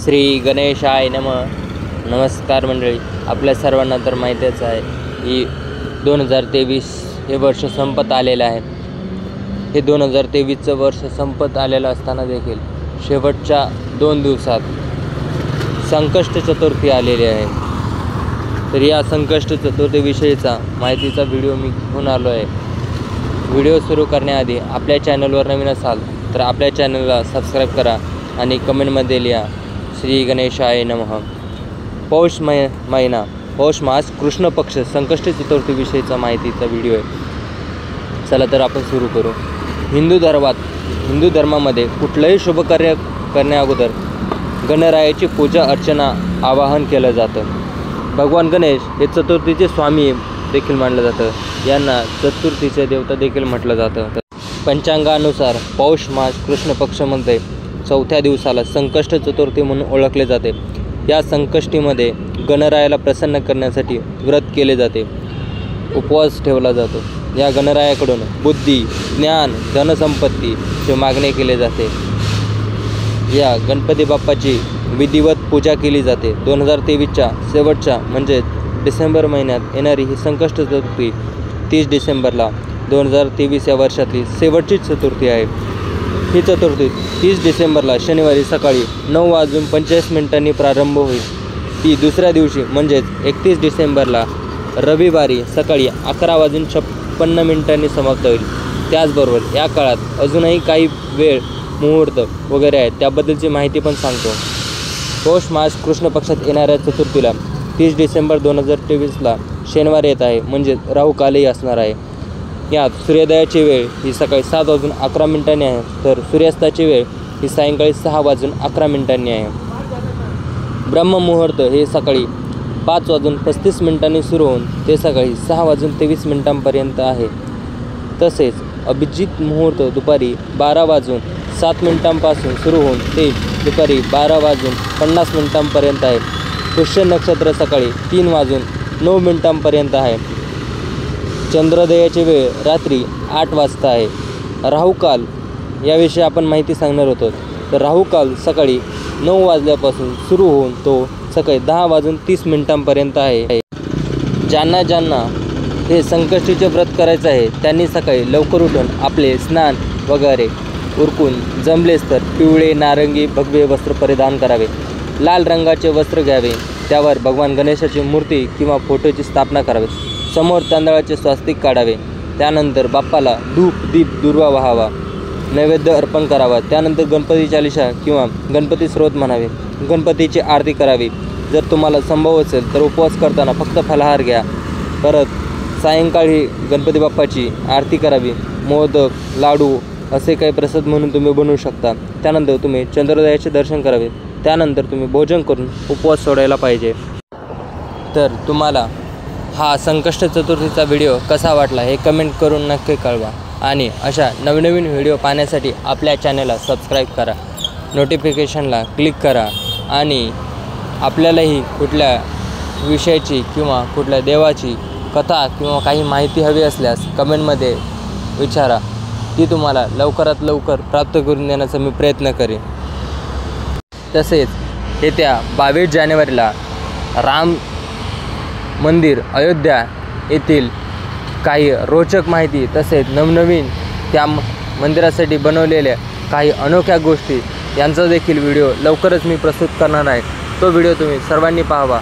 श्री गणेशाय नमः. नमस्कार मंडळी, आपल्या सर्वांना तर माहितीच आहे की 2023 हे वर्ष संपत आलेलं आहे. हे 2023चं वर्ष संपत आलेलं असताना देखील शेवटच्या 2 दिवसात संकष्ट चतुर्थी आलेली आहे. तर या संकष्ट चतुर्थीविषयीचा माहितीचा व्हिडिओ मी घेऊन आलो आहे. व्हिडिओ सुरू करण्याआधी आपल्या चॅनलवर नवीन असाल तर आपल्या चॅनलला सबस्क्राईब करा आणि कमेंटमध्ये लिहा श्री गणेशाय नमः. पौष महिना, पौष मास, कृष्ण पक्ष, संकष्टी चतुर्थीविषयीचा माहितीचा व्हिडिओ आहे. चला तर आपण सुरू करू. हिंदू धर्मामध्ये कुठलंही शुभकार्य करण्याअगोदर गणरायाची पूजा अर्चना आवाहन केलं जातं. भगवान गणेश हे चतुर्थीचे स्वामी देखील मानलं जातं. यांना चतुर्थीचे देवता देखील म्हटलं जातं. पंचांगानुसार पौष मास कृष्ण पक्षमध्ये 4थ्या दिवसाला संकष्ट चतुर्थी म्हणून ओळखले जाते. या संकष्टीमध्ये गणरायाला प्रसन्न करण्यासाठी व्रत केले जाते, उपवास ठेवला जातो. या गणरायाकडून बुद्धी, ज्ञान, धनसंपत्तीची मागणी केली जाते. या गणपती बाप्पाची विधिवत पूजा केली जाते. 2023च्या शेवटच्या म्हणजे डिसेंबर महिन्यात येणारी ही संकष्ट चतुर्थी 30 डिसेंबरला 2023 या वर्षातली शेवटची चतुर्थी आहे. ही चतुर्थी 30 डिसेंबरला शनिवारी सकाळी 9:45 प्रारंभ होईल. ती दुसऱ्या दिवशी म्हणजेच 31 डिसेंबरला रविवारी सकाळी 11:56 समाप्त होईल. त्याचबरोबर या काळात अजूनही काही वेळ मुहूर्त वगैरे आहेत, त्याबद्दलची माहिती पण सांगतो. पौष मास कृष्ण पक्षात येणाऱ्या चतुर्थीला 30 डिसेंबर 2023ला शनिवार येत आहे, म्हणजेच राहुकालही असणार आहे. यात सूर्योदयाची वेळ ही सकाळी 7:11 आहे, तर सूर्यास्ताची वेळ ही सायंकाळी 6:11 आहे. ब्रह्ममुहूर्त हे सकाळी 5:35 सुरू होऊन ते सकाळी 6:23 आहे. तसेच अभिजित मुहूर्त दुपारी 12:07 पासून सुरू होऊन ते दुपारी 12:50 आहे. पुष्य नक्षत्र सकाळी 3:09 आहे. चंद्रोदयाची वेळ रात्री 8 वाजता आहे. राहुकाल याविषयी आपण माहिती सांगणार होतो. तर राहुकाल सकाळी 9 वाजल्यापासून सुरू होऊन तो सकाळी 10:30 आहे. ज्यांना हे संकष्टीचे व्रत करायचं आहे त्यांनी सकाळी लवकर उठून आपले स्नान वगैरे उरकून जमलेच तर पिवळे, नारंगी, भगवे वस्त्र परिधान करावे. लाल रंगाचे वस्त्र घ्यावे. त्यावर भगवान गणेशाची मूर्ती किंवा फोटोची स्थापना करावी. समोर तांदळाचे स्वास्तिक काढावे. त्यानंतर बाप्पाला धूप, दीप, दुर्वा वाहावा, नैवेद्य अर्पण करावा. त्यानंतर गणपती चालीसा किंवा गणपती स्रोत म्हणावे. गणपतीची आरती करावी. जर तुम्हाला संभव असेल तर उपवास करताना फक्त फलाहार घ्या. परत सायंकाळी गणपती बाप्पाची आरती करावी. मोदक, लाडू असे काही प्रसाद म्हणून तुम्ही बनवू शकता. त्यानंतर तुम्ही चंद्रोदयाचे दर्शन करावे. त्यानंतर तुम्ही भोजन करून उपवास सोडायला पाहिजे. तर तुम्हाला हा संकष्ट चतुर्थीचा व्हिडिओ कसा वाटला हे कमेंट करून नक्की कळवा. आणि अशा नवनवीन व्हिडिओ पाहण्यासाठी आपल्या चॅनलला सबस्क्राईब करा, नोटिफिकेशनला क्लिक करा. आणि आपल्यालाही कुठल्या विषयाची किंवा कुठल्या देवाची कथा किंवा काही माहिती हवी असल्यास कमेंटमध्ये विचारा. ती तुम्हाला लवकरात लवकर प्राप्त करून देण्याचा मी प्रयत्न करेन. तसेच येत्या 22 जानेवारीला राम मंदिर अयोध्या येथील काही रोचक माहिती तसेच नवनवीन त्या मंदिरासाठी बनवलेल्या काही अनोख्या गोष्टी यांचा देखील व्हिडिओ लवकरच मी प्रस्तुत करणार आहे. तो व्हिडिओ तुम्ही सर्वांनी पाहावा.